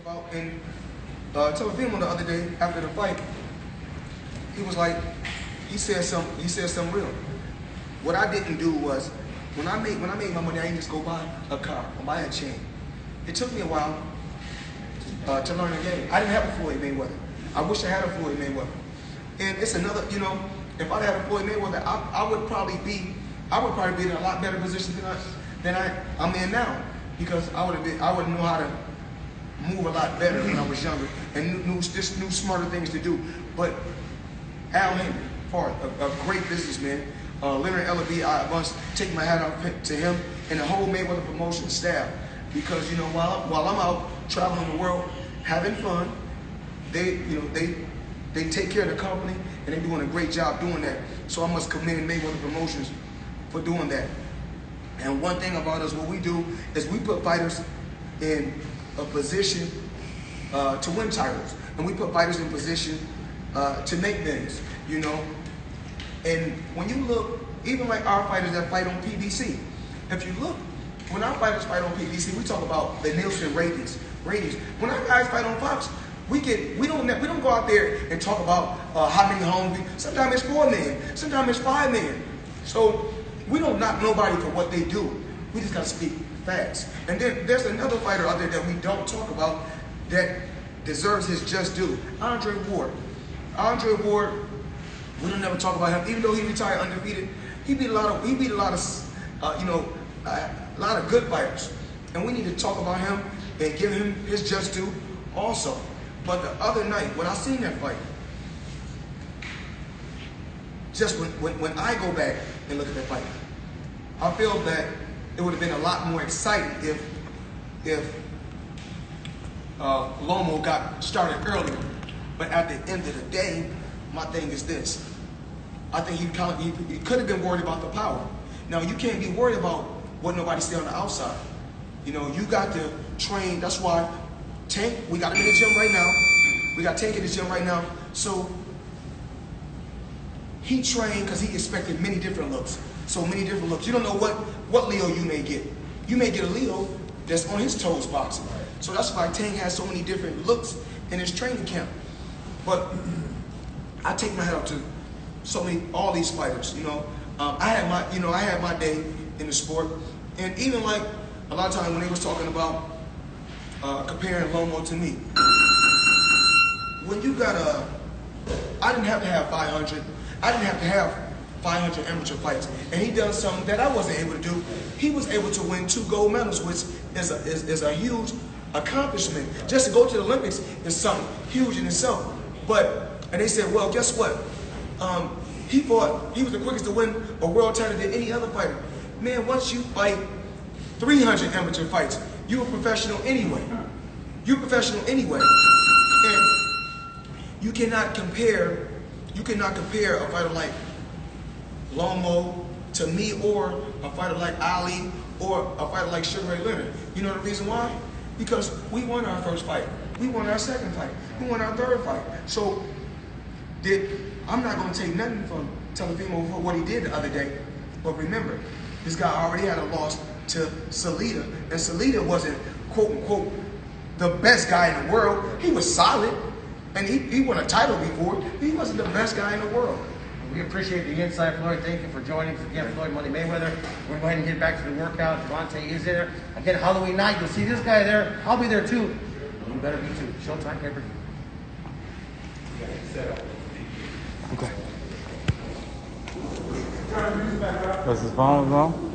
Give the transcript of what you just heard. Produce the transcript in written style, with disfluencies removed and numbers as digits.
about in Telefimo the other day after the fight. He was like, he said something real. What I didn't do was, when I made my money, I didn't just go buy a car or buy a chain. It took me a while to learn the game. I didn't have a Floyd Mayweather. I wish I had a Floyd Mayweather. And it's another, if I had a Floyd Mayweather, I would probably be in a lot better position than I'm in now, because I would know how to move a lot better when I was younger and knew smarter things to do. But Al Henry, a great businessman, Leonard Ellaby, I must take my hat off to him and the whole Mayweather promotion staff, because while I'm out traveling the world having fun, they take care of the company and they're doing a great job doing that. So I must commend Mayweather Promotions for doing that. And one thing about us, what we do is we put fighters in a position to win titles, and we put fighters in position to make things, And when you look, even like our fighters that fight on PBC, if you look, when our fighters fight on PBC, we talk about the Nielsen ratings. When our guys fight on Fox, we don't go out there and talk about how many homes. Sometimes it's 4 million, sometimes it's 5 million. So we don't knock nobody for what they do. We just gotta speak facts. And then there's another fighter out there that we don't talk about that deserves his just due. Andre Ward. Andre Ward, we don't never talk about him, even though he retired undefeated. He beat a lot of good fighters, and we need to talk about him and give him his just due also. But the other night, when I seen that fight, just when I go back and look at that fight, I feel that it would have been a lot more exciting if Lomo got started earlier. But at the end of the day, my thing is this: I think he could have been worried about the power. Now, you can't be worried about what nobody say on the outside. You got to train. That's why Tank, we got him in the gym right now. We got Tank in the gym right now. So he trained because he expected many different looks. So many different looks. You don't know what Leo you may get. You may get a Leo that's on his toes boxing. So that's why Tank has so many different looks in his training camp. But I take my hat off to all these fighters. I had my day in the sport, and even like a lot of times when they was talking about comparing Lomo to me, when you got I didn't have to have 500. I didn't have to have 500 amateur fights, and he done something that I wasn't able to do. He was able to win 2 gold medals, which is a huge accomplishment. Just to go to the Olympics is something huge in itself. And they said, well, guess what? He was the quickest to win a world title than any other fighter. Man, once you fight 300 amateur fights, you're a professional anyway. You're a professional anyway. And you cannot compare a fighter like Lomo to me, or a fighter like Ali, or a fighter like Sugar Ray Leonard. You know the reason why? Because we won our first fight. We won our second fight. We won our third fight. So I'm not going to take nothing from Telefimo for what he did the other day. But remember, this guy already had a loss to Salita. And Salita wasn't, quote unquote, the best guy in the world. He was solid. And he won a title before. He wasn't the best guy in the world. We appreciate the insight, Floyd. Thank you for joining us again, Floyd Money Mayweather. We're going to go ahead and get back to the workout. Devontae is there. Again, Halloween night, you'll see this guy there. I'll be there too. You better be too. Showtime pay-per-view. Okay. Does his phone on?